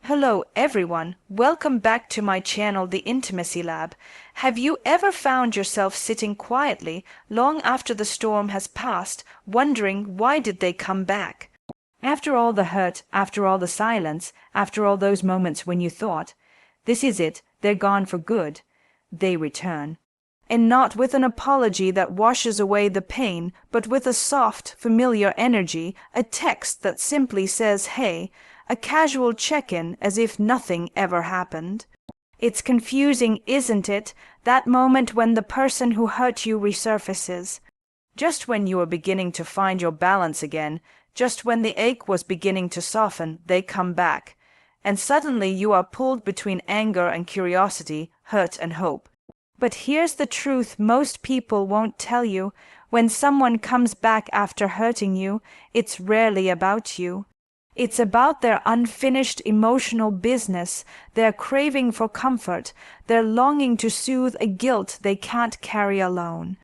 Hello everyone, welcome back to my channel The Intimacy Lab. Have you ever found yourself sitting quietly long after the storm has passed, wondering why did they come back? After all the hurt, after all the silence, after all those moments when you thought, this is it, they're gone for good, they return. And not with an apology that washes away the pain, but with a soft, familiar energy, a text that simply says, hey, a casual check-in as if nothing ever happened. It's confusing, isn't it, that moment when the person who hurt you resurfaces. Just when you are beginning to find your balance again, just when the ache was beginning to soften, they come back. And suddenly you are pulled between anger and curiosity, hurt and hope. But here's the truth most people won't tell you. When someone comes back after hurting you, it's rarely about you. It's about their unfinished emotional business, their craving for comfort, their longing to soothe a guilt they can't carry alone.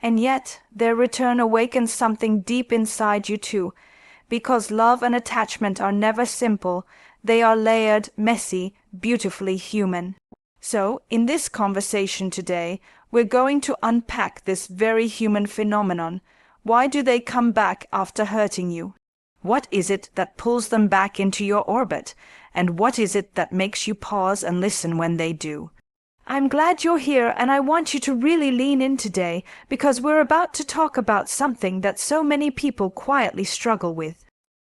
And yet, their return awakens something deep inside you too, because love and attachment are never simple, they are layered, messy, beautifully human. So, in this conversation today, we're going to unpack this very human phenomenon. Why do they come back after hurting you? What is it that pulls them back into your orbit? And what is it that makes you pause and listen when they do? I'm glad you're here, and I want you to really lean in today, because we're about to talk about something that so many people quietly struggle with.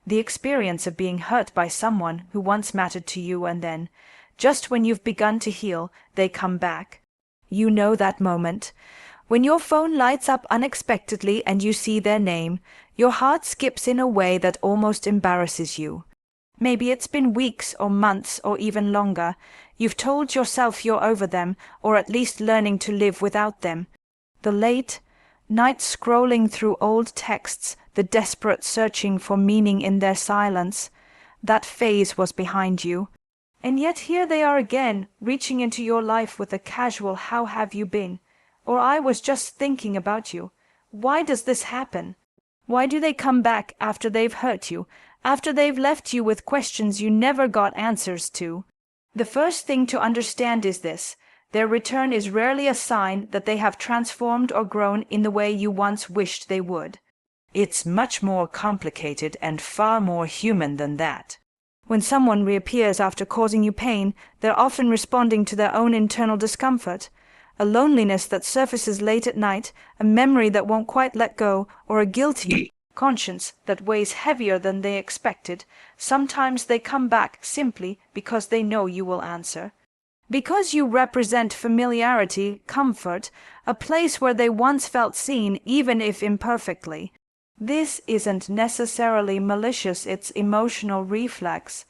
The experience of being hurt by someone who once mattered to you, and then, just when you've begun to heal, they come back. You know that moment. When your phone lights up unexpectedly and you see their name, your heart skips in a way that almost embarrasses you. Maybe it's been weeks or months or even longer. You've told yourself you're over them, or at least learning to live without them. The late night scrolling through old texts, the desperate searching for meaning in their silence, that phase was behind you. And yet here they are again, reaching into your life with a casual "how have you been?" or "I was just thinking about you." Why does this happen? Why do they come back after they've hurt you, after they've left you with questions you never got answers to? The first thing to understand is this: their return is rarely a sign that they have transformed or grown in the way you once wished they would. It's much more complicated and far more human than that. When someone reappears after causing you pain, they're often responding to their own internal discomfort. A loneliness that surfaces late at night, a memory that won't quite let go, or a guilty conscience that weighs heavier than they expected. Sometimes they come back simply because they know you will answer. Because you represent familiarity, comfort, a place where they once felt seen, even if imperfectly. This isn't necessarily malicious, it's emotional reflex.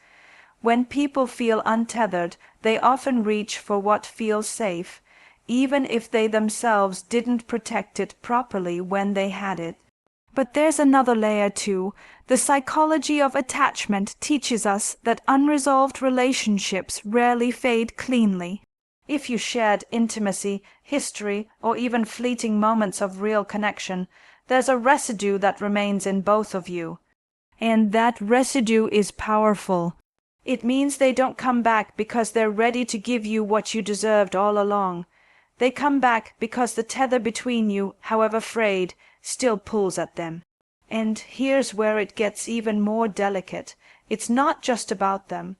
When people feel untethered, they often reach for what feels safe, even if they themselves didn't protect it properly when they had it. But there's another layer too. The psychology of attachment teaches us that unresolved relationships rarely fade cleanly. If you shared intimacy, history, or even fleeting moments of real connection, there's a residue that remains in both of you. And that residue is powerful. It means they don't come back because they're ready to give you what you deserved all along. They come back because the tether between you, however frayed, still pulls at them. And here's where it gets even more delicate. It's not just about them.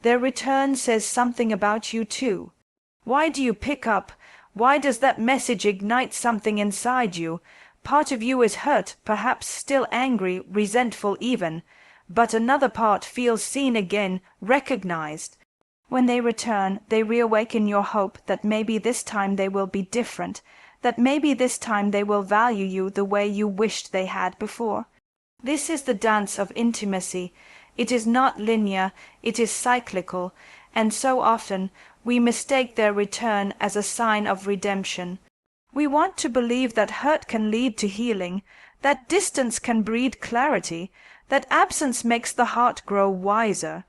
Their return says something about you too. Why do you pick up? Why does that message ignite something inside you? Part of you is hurt, perhaps still angry, resentful even, but another part feels seen again, recognized. When they return, they reawaken your hope that maybe this time they will be different, that maybe this time they will value you the way you wished they had before. This is the dance of intimacy. It is not linear, it is cyclical, and so often we mistake their return as a sign of redemption. We want to believe that hurt can lead to healing, that distance can breed clarity, that absence makes the heart grow wiser.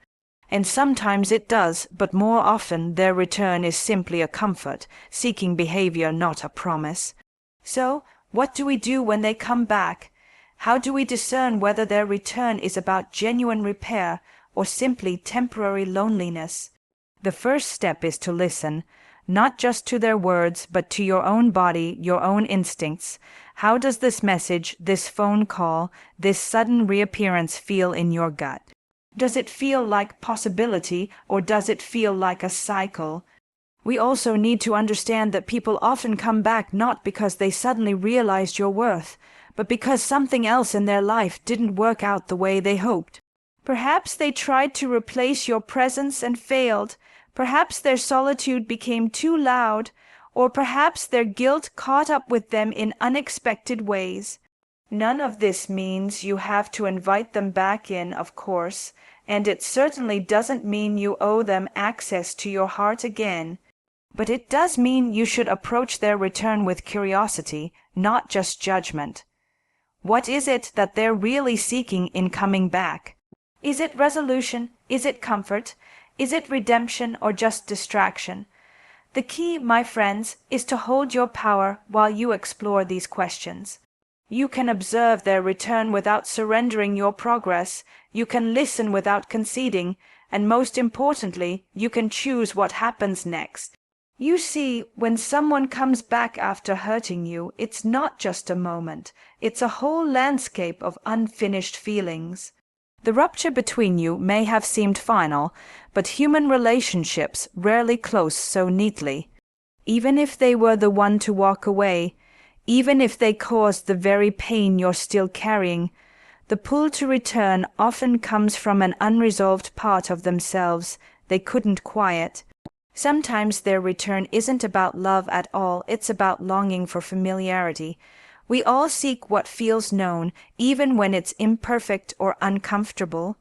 And sometimes it does, but more often their return is simply a comfort, seeking behavior, not a promise. So, what do we do when they come back? How do we discern whether their return is about genuine repair or simply temporary loneliness. The first step is to listen, not just to their words, but to your own body, your own instincts. How does this message, this phone call, this sudden reappearance feel in your gut? Does it feel like possibility, or does it feel like a cycle? We also need to understand that people often come back not because they suddenly realized your worth, but because something else in their life didn't work out the way they hoped. Perhaps they tried to replace your presence and failed. Perhaps their solitude became too loud, or perhaps their guilt caught up with them in unexpected ways. None of this means you have to invite them back in, of course, and it certainly doesn't mean you owe them access to your heart again. But it does mean you should approach their return with curiosity, not just judgment. What is it that they're really seeking in coming back? Is it resolution? Is it comfort? Is it redemption or just distraction? The key, my friends, is to hold your power while you explore these questions. You can observe their return without surrendering your progress. You can listen without conceding. And most importantly, you can choose what happens next. You see, when someone comes back after hurting you, it's not just a moment. It's a whole landscape of unfinished feelings. The rupture between you may have seemed final, but human relationships rarely close so neatly. Even if they were the one to walk away, even if they caused the very pain you're still carrying, the pull to return often comes from an unresolved part of themselves they couldn't quiet. Sometimes their return isn't about love at all, it's about longing for familiarity. We all seek what feels known, even when it's imperfect or uncomfortable.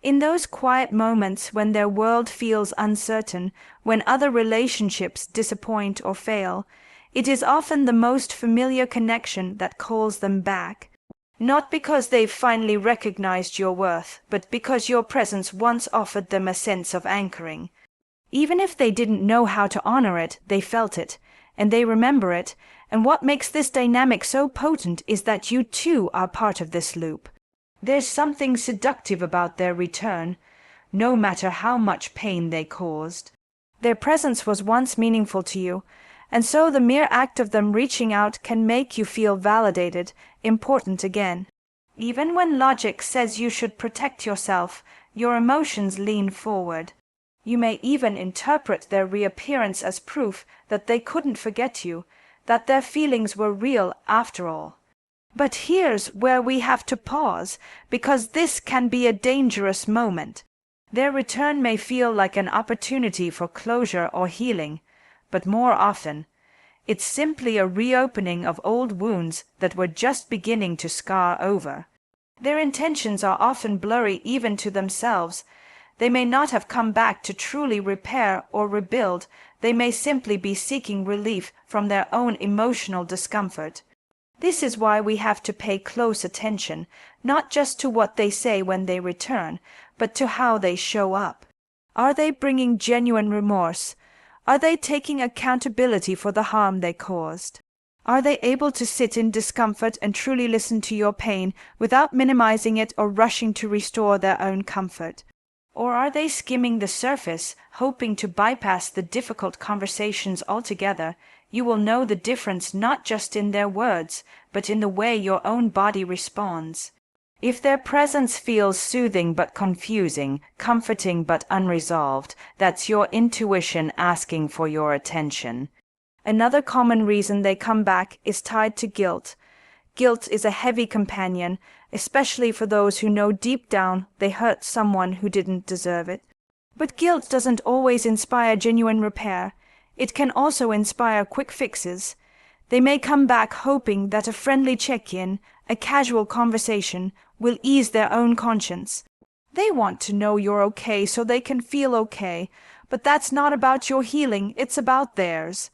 In those quiet moments when their world feels uncertain, when other relationships disappoint or fail, it is often the most familiar connection that calls them back. Not because they've finally recognized your worth, but because your presence once offered them a sense of anchoring. Even if they didn't know how to honor it, they felt it, and they remember it, and what makes this dynamic so potent is that you too are part of this loop. There's something seductive about their return, no matter how much pain they caused. Their presence was once meaningful to you, and so the mere act of them reaching out can make you feel validated, important again. Even when logic says you should protect yourself, your emotions lean forward. You may even interpret their reappearance as proof that they couldn't forget you, that their feelings were real after all. But here's where we have to pause, because this can be a dangerous moment. Their return may feel like an opportunity for closure or healing, but more often, it's simply a reopening of old wounds that were just beginning to scar over. Their intentions are often blurry even to themselves. They may not have come back to truly repair or rebuild. They may simply be seeking relief from their own emotional discomfort. This is why we have to pay close attention, not just to what they say when they return, but to how they show up. Are they bringing genuine remorse? Are they taking accountability for the harm they caused? Are they able to sit in discomfort and truly listen to your pain without minimizing it or rushing to restore their own comfort? Or are they skimming the surface, hoping to bypass the difficult conversations altogether? You will know the difference not just in their words, but in the way your own body responds. If their presence feels soothing but confusing, comforting but unresolved, that's your intuition asking for your attention. Another common reason they come back is tied to guilt. Guilt is a heavy companion, especially for those who know deep down they hurt someone who didn't deserve it. But guilt doesn't always inspire genuine repair. It can also inspire quick fixes. They may come back hoping that a friendly check-in, a casual conversation, will ease their own conscience. They want to know you're okay so they can feel okay, but that's not about your healing, it's about theirs.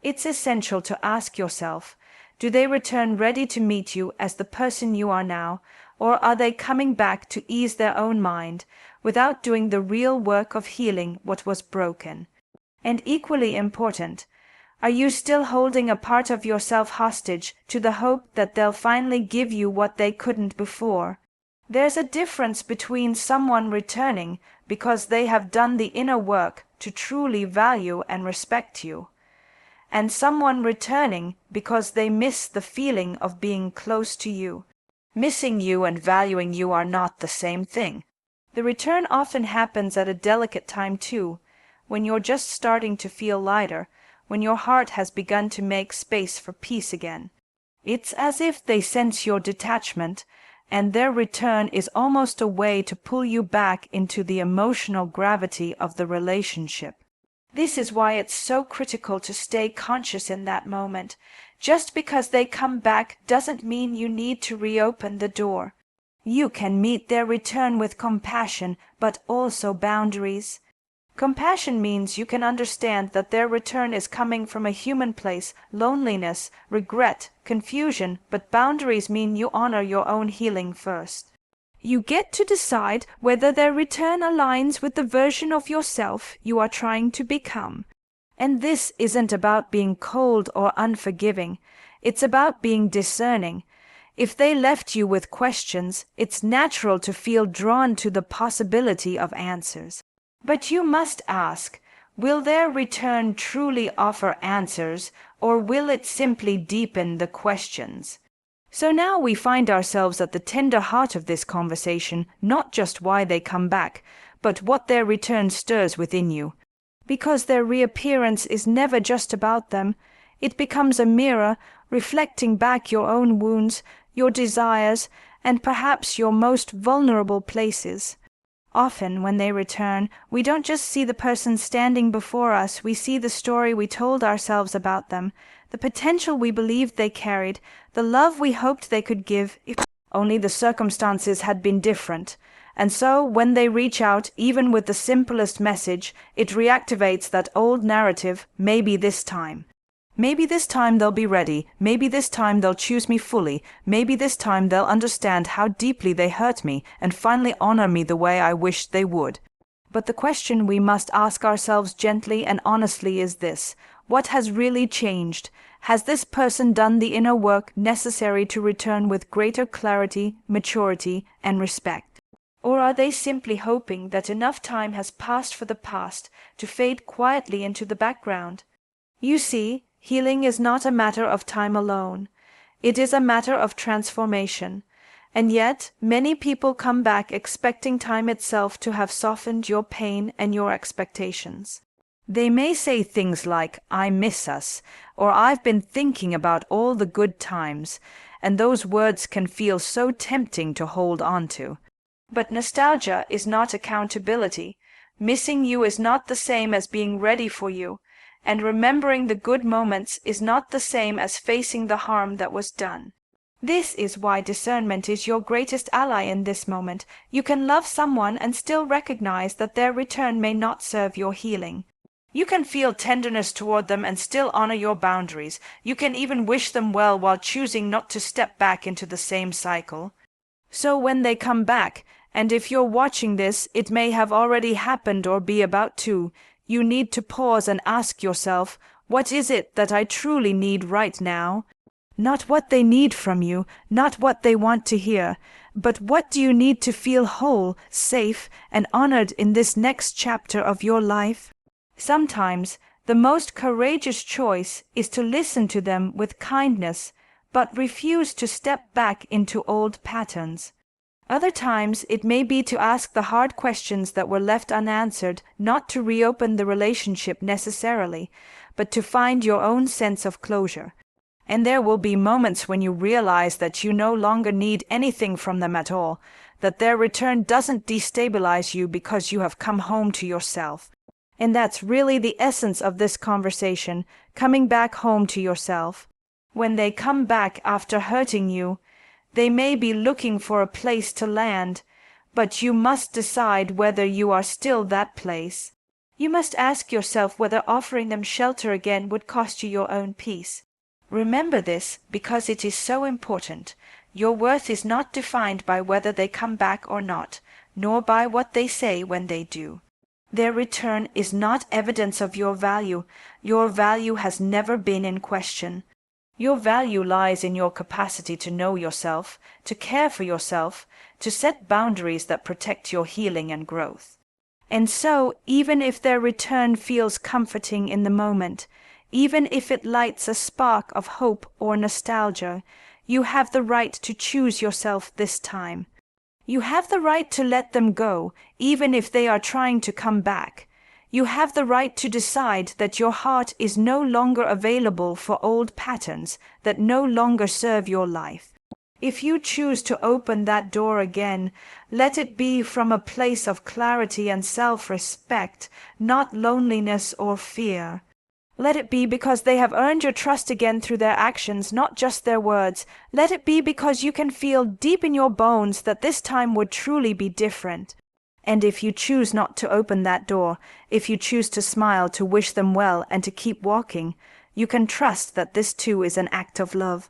It's essential to ask yourself, do they return ready to meet you as the person you are now, or are they coming back to ease their own mind, without doing the real work of healing what was broken? And equally important, are you still holding a part of yourself hostage to the hope that they'll finally give you what they couldn't before? There's a difference between someone returning because they have done the inner work to truly value and respect you, and someone returning because they miss the feeling of being close to you. Missing you and valuing you are not the same thing. The return often happens at a delicate time too, when you're just starting to feel lighter, when your heart has begun to make space for peace again. It's as if they sense your detachment, and their return is almost a way to pull you back into the emotional gravity of the relationship. This is why it's so critical to stay conscious in that moment. Just because they come back doesn't mean you need to reopen the door. You can meet their return with compassion, but also boundaries. Compassion means you can understand that their return is coming from a human place, loneliness, regret, confusion, but boundaries mean you honor your own healing first. You get to decide whether their return aligns with the version of yourself you are trying to become. And this isn't about being cold or unforgiving. It's about being discerning. If they left you with questions, it's natural to feel drawn to the possibility of answers. But you must ask, will their return truly offer answers, or will it simply deepen the questions? So now we find ourselves at the tender heart of this conversation, not just why they come back, but what their return stirs within you. Because their reappearance is never just about them. It becomes a mirror, reflecting back your own wounds, your desires, and perhaps your most vulnerable places. Often, when they return, we don't just see the person standing before us, we see the story we told ourselves about them, the potential we believed they carried, the love we hoped they could give if only the circumstances had been different. And so, when they reach out, even with the simplest message, it reactivates that old narrative, maybe this time. Maybe this time they'll be ready, maybe this time they'll choose me fully, maybe this time they'll understand how deeply they hurt me and finally honor me the way I wished they would. But the question we must ask ourselves gently and honestly is this: what has really changed? Has this person done the inner work necessary to return with greater clarity, maturity, and respect? Or are they simply hoping that enough time has passed for the past to fade quietly into the background? You see, healing is not a matter of time alone. It is a matter of transformation. And yet, many people come back expecting time itself to have softened your pain and your expectations. They may say things like, "I miss us," or "I've been thinking about all the good times," and those words can feel so tempting to hold on to. But nostalgia is not accountability. Missing you is not the same as being ready for you. And remembering the good moments is not the same as facing the harm that was done. This is why discernment is your greatest ally in this moment. You can love someone and still recognize that their return may not serve your healing. You can feel tenderness toward them and still honor your boundaries. You can even wish them well while choosing not to step back into the same cycle. So when they come back, and if you're watching this, it may have already happened or be about to, you need to pause and ask yourself, what is it that I truly need right now? Not what they need from you, not what they want to hear, but what do you need to feel whole, safe, and honored in this next chapter of your life? Sometimes the most courageous choice is to listen to them with kindness, but refuse to step back into old patterns. Other times it may be to ask the hard questions that were left unanswered, not to reopen the relationship necessarily, but to find your own sense of closure. And there will be moments when you realize that you no longer need anything from them at all, that their return doesn't destabilize you because you have come home to yourself. And that's really the essence of this conversation, coming back home to yourself. When they come back after hurting you, they may be looking for a place to land, but you must decide whether you are still that place. You must ask yourself whether offering them shelter again would cost you your own peace. Remember this because it is so important. Your worth is not defined by whether they come back or not, nor by what they say when they do. Their return is not evidence of your value. Your value has never been in question. Your value lies in your capacity to know yourself, to care for yourself, to set boundaries that protect your healing and growth. And so, even if their return feels comforting in the moment, even if it lights a spark of hope or nostalgia, you have the right to choose yourself this time. You have the right to let them go, even if they are trying to come back. You have the right to decide that your heart is no longer available for old patterns that no longer serve your life. If you choose to open that door again, let it be from a place of clarity and self-respect, not loneliness or fear. Let it be because they have earned your trust again through their actions, not just their words. Let it be because you can feel deep in your bones that this time would truly be different. And if you choose not to open that door, if you choose to smile, to wish them well, and to keep walking, you can trust that this too is an act of love.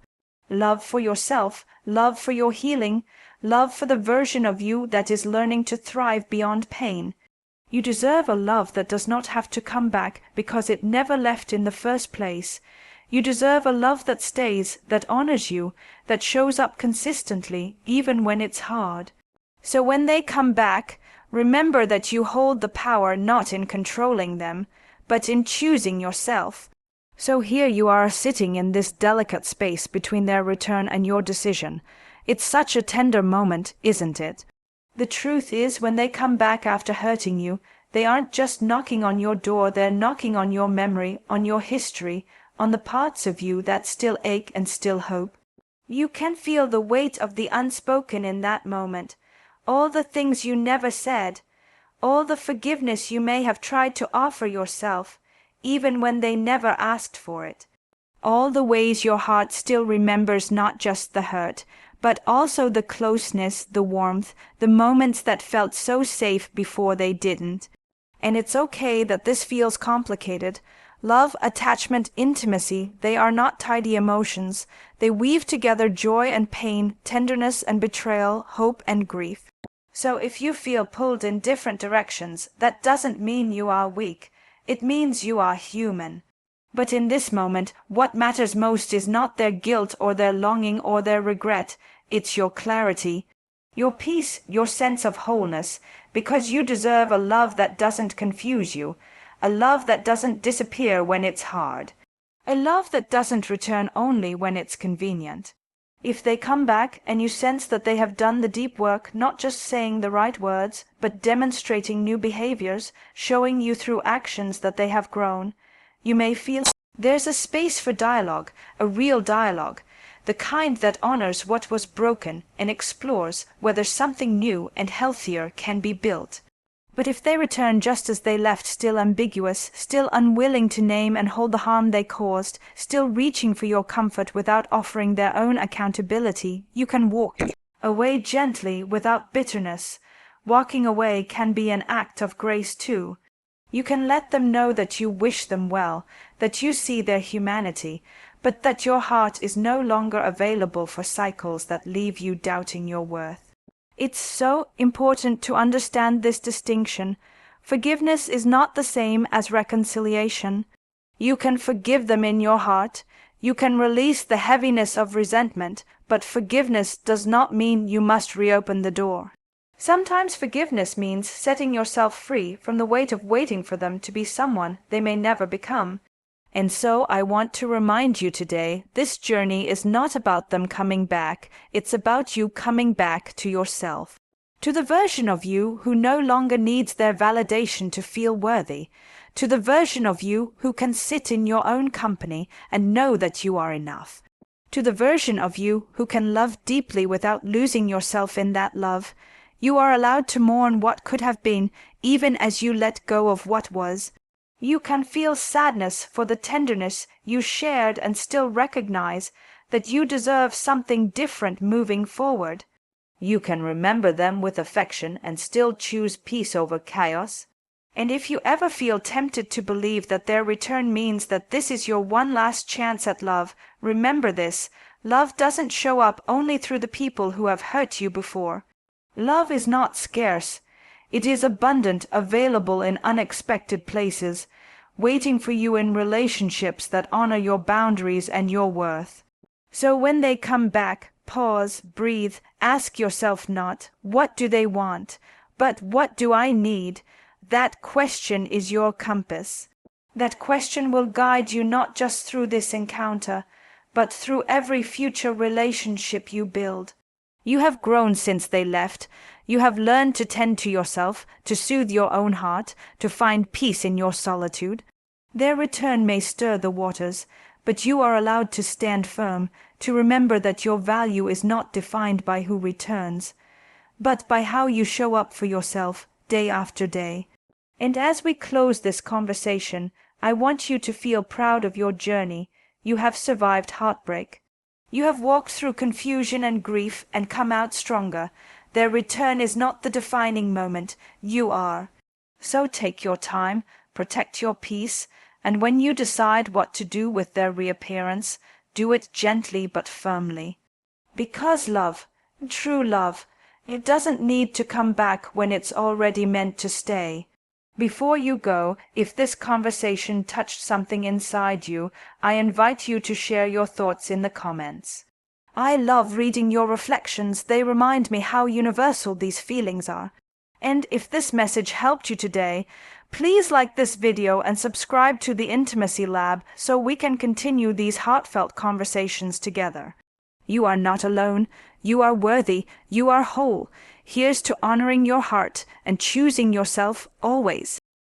Love for yourself, love for your healing, love for the version of you that is learning to thrive beyond pain. You deserve a love that does not have to come back because it never left in the first place. You deserve a love that stays, that honors you, that shows up consistently, even when it's hard. So when they come back, remember that you hold the power not in controlling them, but in choosing yourself. So here you are sitting in this delicate space between their return and your decision. It's such a tender moment, isn't it? The truth is, when they come back after hurting you, they aren't just knocking on your door, they're knocking on your memory, on your history, on the parts of you that still ache and still hope. You can feel the weight of the unspoken in that moment, all the things you never said, all the forgiveness you may have tried to offer yourself, even when they never asked for it. All the ways your heart still remembers not just the hurt, but also the closeness, the warmth, the moments that felt so safe before they didn't. And it's okay that this feels complicated. Love, attachment, intimacy, they are not tidy emotions. They weave together joy and pain, tenderness and betrayal, hope and grief. So if you feel pulled in different directions, that doesn't mean you are weak. It means you are human. But in this moment, what matters most is not their guilt or their longing or their regret. It's your clarity, your peace, your sense of wholeness, because you deserve a love that doesn't confuse you, a love that doesn't disappear when it's hard, a love that doesn't return only when it's convenient. If they come back and you sense that they have done the deep work, not just saying the right words, but demonstrating new behaviors, showing you through actions that they have grown, you may feel there's a space for dialogue, a real dialogue, the kind that honors what was broken and explores whether something new and healthier can be built. But if they return just as they left, still ambiguous, still unwilling to name and hold the harm they caused, still reaching for your comfort without offering their own accountability, you can walk away gently without bitterness. Walking away can be an act of grace too. You can let them know that you wish them well, that you see their humanity, but that your heart is no longer available for cycles that leave you doubting your worth. It's so important to understand this distinction. Forgiveness is not the same as reconciliation. You can forgive them in your heart. You can release the heaviness of resentment, but forgiveness does not mean you must reopen the door. Sometimes forgiveness means setting yourself free from the weight of waiting for them to be someone they may never become. And so I want to remind you today, this journey is not about them coming back, it's about you coming back to yourself. To the version of you who no longer needs their validation to feel worthy. To the version of you who can sit in your own company and know that you are enough. To the version of you who can love deeply without losing yourself in that love. You are allowed to mourn what could have been, even as you let go of what was. You can feel sadness for the tenderness you shared and still recognize that you deserve something different moving forward. You can remember them with affection and still choose peace over chaos. And if you ever feel tempted to believe that their return means that this is your one last chance at love, remember this: love doesn't show up only through the people who have hurt you before. Love is not scarce. It is abundant, available in unexpected places. waiting for you in relationships that honor your boundaries and your worth. So when they come back, pause, breathe, ask yourself not, what do they want, but what do I need? That question is your compass. That question will guide you not just through this encounter, but through every future relationship you build. You have grown since they left. You have learned to tend to yourself, to soothe your own heart, to find peace in your solitude. Their return may stir the waters, but you are allowed to stand firm, to remember that your value is not defined by who returns, but by how you show up for yourself day after day. And as we close this conversation, I want you to feel proud of your journey. You have survived heartbreak. You have walked through confusion and grief and come out stronger. Their return is not the defining moment. You are. So take your time, protect your peace, and when you decide what to do with their reappearance, do it gently but firmly. Because love, true love, it doesn't need to come back when it's already meant to stay. Before you go, if this conversation touched something inside you, I invite you to share your thoughts in the comments. I love reading your reflections. They remind me how universal these feelings are. And if this message helped you today, please like this video and subscribe to the Intimacy Lab so we can continue these heartfelt conversations together. You are not alone. You are worthy. You are whole. Here's to honoring your heart and choosing yourself always.